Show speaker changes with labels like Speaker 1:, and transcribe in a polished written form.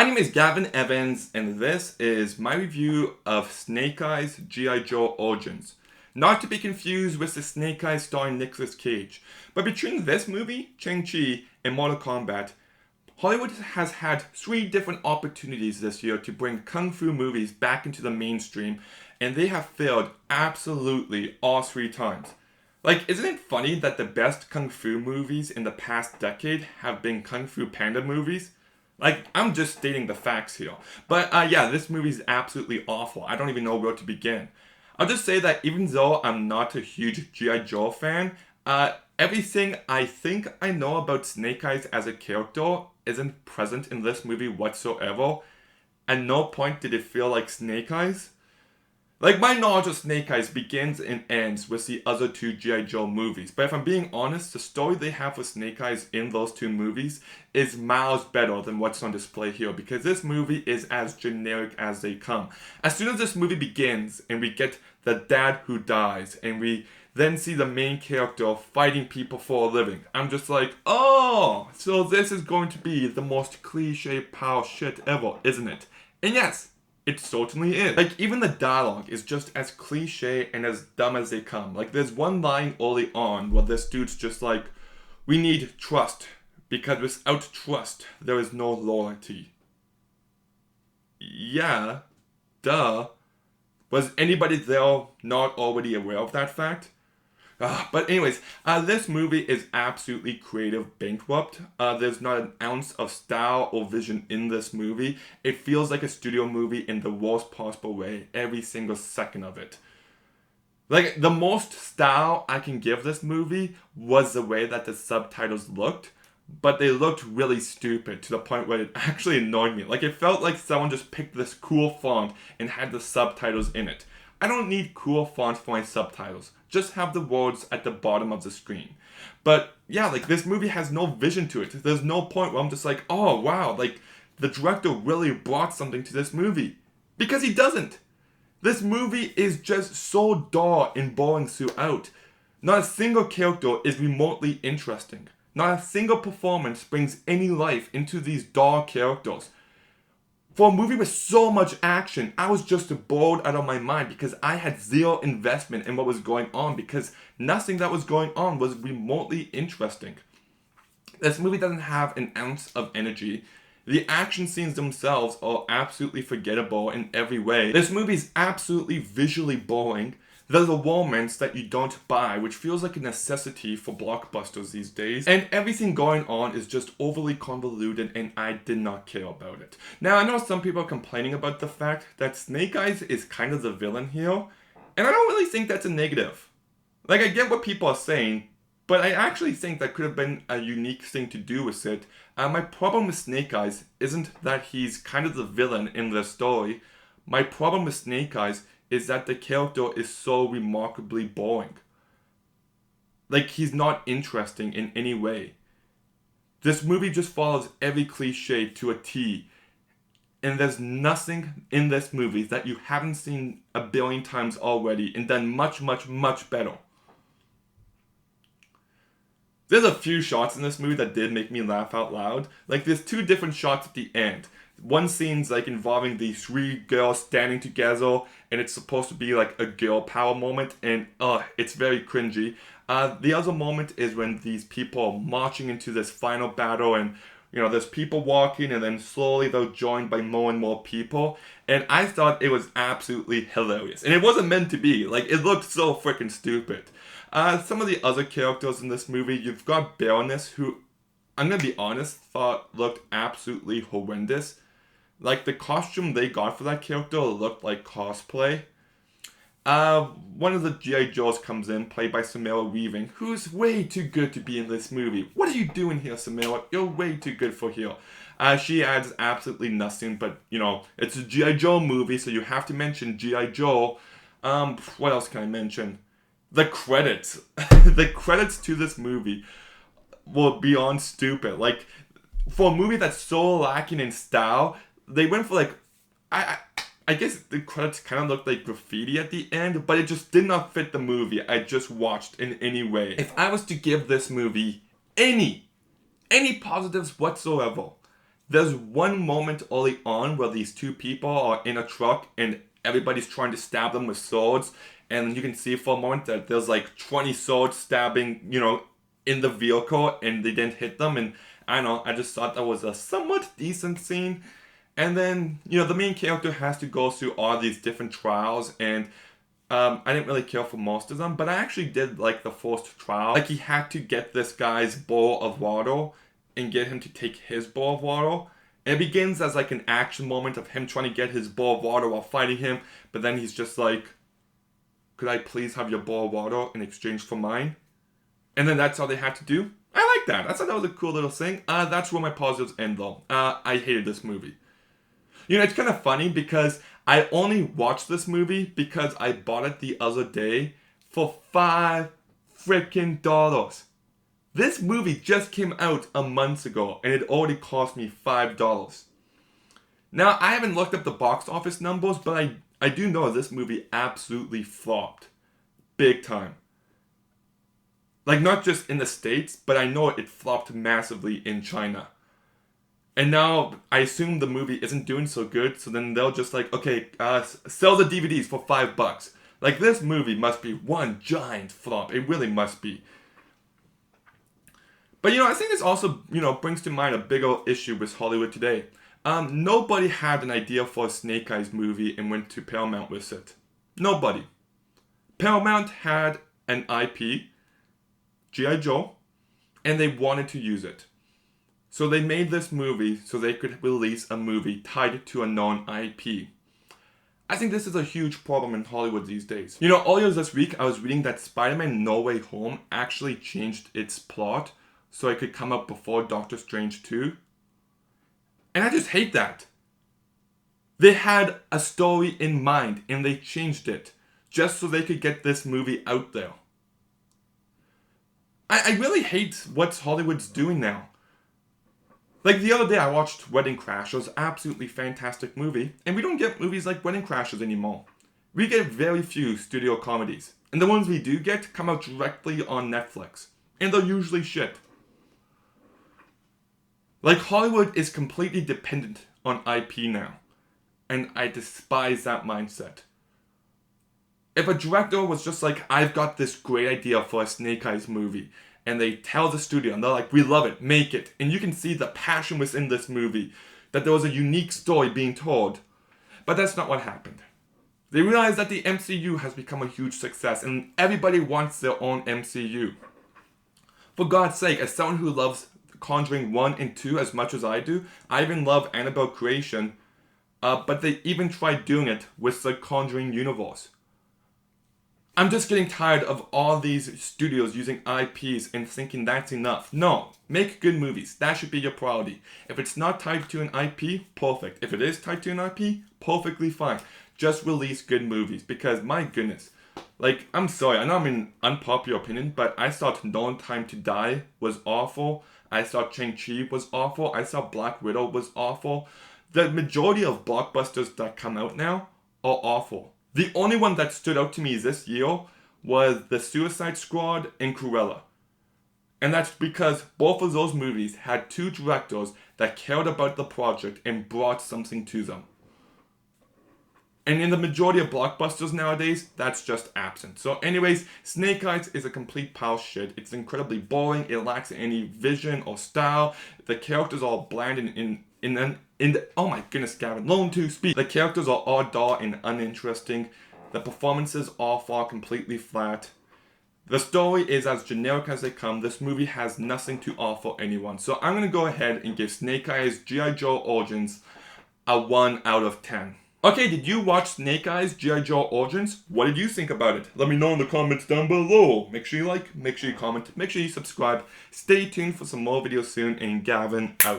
Speaker 1: My name is Gavin Evans, and this is my review of Snake Eyes G.I. Joe Origins. Not to be confused with the Snake Eyes starring Nicolas Cage, but between this movie, Shang-Chi, and Mortal Kombat, Hollywood has had 3 different opportunities this year to bring kung fu movies back into the mainstream, and they have failed absolutely all 3 times. Like, isn't it funny that the best kung fu movies in the past decade have been Kung Fu Panda movies? Like, I'm just stating the facts here. But yeah, this movie is absolutely awful. I don't even know where to begin. I'll just say that even though I'm not a huge G.I. Joe fan, everything I think I know about Snake Eyes as a character isn't present in this movie whatsoever. At no point did it feel like Snake Eyes. Like, my knowledge of Snake Eyes begins and ends with the other 2 G.I. Joe movies. But if I'm being honest, the story they have with Snake Eyes in those 2 movies is miles better than what's on display here, because this movie is as generic as they come. As soon as this movie begins and we get the dad who dies and we then see the main character fighting people for a living, I'm just like, oh, so this is going to be the most cliche power shit ever, isn't it? And yes, it certainly is. Like, even the dialogue is just as cliche and as dumb as they come. Like, there's one line early on where this dude's just like, we need trust, because without trust, there is no loyalty. Yeah, duh. Was anybody there not already aware of that fact? But anyways, this movie is absolutely creative bankrupt. There's not an ounce of style or vision in this movie. It feels like a studio movie in the worst possible way, every single second of it. Like, the most style I can give this movie was the way that the subtitles looked, but they looked really stupid to the point where it actually annoyed me. Like, it felt like someone just picked this cool font and had the subtitles in it. I don't need cool fonts for my subtitles. Just have the words at the bottom of the screen. But yeah, like, this movie has no vision to it. There's no point where I'm just like, oh wow, like, the director really brought something to this movie. Because he doesn't. This movie is just so dull and boring throughout. Not a single character is remotely interesting. Not a single performance brings any life into these dull characters. For a movie with so much action, I was just bored out of my mind because I had zero investment in what was going on, because nothing that was going on was remotely interesting. This movie doesn't have an ounce of energy. The action scenes themselves are absolutely forgettable in every way. This movie is absolutely visually boring. There's a romance that you don't buy, which feels like a necessity for blockbusters these days. And everything going on is just overly convoluted, and I did not care about it. Now, I know some people are complaining about the fact that Snake Eyes is kind of the villain here, and I don't really think that's a negative. Like, I get what people are saying, but I actually think that could have been a unique thing to do with it. My problem with Snake Eyes isn't that he's kind of the villain in the story. My problem with Snake Eyes is that the character is so remarkably boring. Like, he's not interesting in any way. This movie just follows every cliche to a T. And there's nothing in this movie that you haven't seen a billion times already and done much, much, much better. There's a few shots in this movie that did make me laugh out loud. Like, there's 2 different shots at the end. One scene's like involving these 3 girls standing together, and it's supposed to be like a girl power moment, and it's very cringy. The other moment is when these people are marching into this final battle, and you know, there's people walking, and then slowly they're joined by more and more people, and I thought it was absolutely hilarious. And it wasn't meant to be. Like, it looked so freaking stupid. Some of the other characters in this movie, you've got Baroness, who, I'm gonna be honest, thought looked absolutely horrendous. Like, the costume they got for that character looked like cosplay. One of the G.I. Joes comes in, played by Samara Weaving, who's way too good to be in this movie. What are you doing here, Samara? You're way too good for here. She adds absolutely nothing, but, you know, it's a G.I. Joe movie, so you have to mention G.I. Joe. What else can I mention? The credits. The credits to this movie were beyond stupid. Like, for a movie that's so lacking in style, they went for, like, I guess the credits kind of looked like graffiti at the end, but it just did not fit the movie I just watched in any way. If I was to give this movie any positives whatsoever, There's one moment early on where these two people are in a truck and everybody's trying to stab them with swords, and you can see for a moment that there's like 20 swords stabbing, in the vehicle, and they didn't hit them. And I don't know, I just thought that was a somewhat decent scene. And then, the main character has to go through all these different trials, and I didn't really care for most of them, but I actually did like the first trial. Like, he had to get this guy's bowl of water and get him to take his bowl of water. And it begins as like an action moment of him trying to get his bowl of water while fighting him, but then he's just like, could I please have your bowl of water in exchange for mine? And then that's all they had to do. I like that. I thought that was a cool little thing. That's where my positives end though. I hated this movie. It's kind of funny because I only watched this movie because I bought it the other day for $5 freaking. This movie just came out a month ago and it already cost me $5. Now, I haven't looked up the box office numbers, but I do know this movie absolutely flopped. Big time. Like, not just in the States, but I know it flopped massively in China. And now, I assume the movie isn't doing so good, so then they'll just like, okay, sell the DVDs for $5. Like, this movie must be one giant flop. It really must be. But, I think this also, brings to mind a bigger issue with Hollywood today. Nobody had an idea for a Snake Eyes movie and went to Paramount with it. Nobody. Paramount had an IP, G.I. Joe, and they wanted to use it. So they made this movie so they could release a movie tied to a known IP. I think this is a huge problem in Hollywood these days. Earlier this week I was reading that Spider-Man No Way Home actually changed its plot so it could come out before Doctor Strange 2. And I just hate that. They had a story in mind and they changed it just so they could get this movie out there. I really hate what Hollywood's doing now. Like, the other day I watched Wedding Crashers, absolutely fantastic movie, and we don't get movies like Wedding Crashers anymore. We get very few studio comedies, and the ones we do get come out directly on Netflix, and they're usually shit. Like, Hollywood is completely dependent on IP now, and I despise that mindset. If a director was just like, I've got this great idea for a Snake Eyes movie, and they tell the studio, and they're like, we love it, make it. And you can see the passion within this movie, that there was a unique story being told. But that's not what happened. They realized that the MCU has become a huge success, and everybody wants their own MCU. For God's sake, as someone who loves Conjuring 1 and 2 as much as I do, I even love Annabelle Creation, but they even tried doing it with the Conjuring universe. I'm just getting tired of all these studios using IPs and thinking that's enough. No, make good movies. That should be your priority. If it's not tied to an IP, perfect. If it is tied to an IP, perfectly fine. Just release good movies because, my goodness. Like, I'm sorry, I know I'm an unpopular opinion, but I thought No Time to Die was awful. I thought Shang-Chi was awful. I thought Black Widow was awful. The majority of blockbusters that come out now are awful. The only one that stood out to me this year was The Suicide Squad and Cruella. And that's because both of those movies had two directors that cared about the project and brought something to them. And in the majority of blockbusters nowadays, that's just absent. So anyways, Snake Eyes is a complete pile of shit. It's incredibly boring. It lacks any vision or style. The characters are all bland oh my goodness, Gavin, learn to speak. The characters are all dull and uninteresting. The performances all fall completely flat. The story is as generic as they come. This movie has nothing to offer anyone. So I'm going to go ahead and give Snake Eyes G.I. Joe Origins a 1 out of 10. Okay, did you watch Snake Eyes G.I. Joe Origins? What did you think about it? Let me know in the comments down below. Make sure you like, make sure you comment, make sure you subscribe. Stay tuned for some more videos soon, and Gavin out.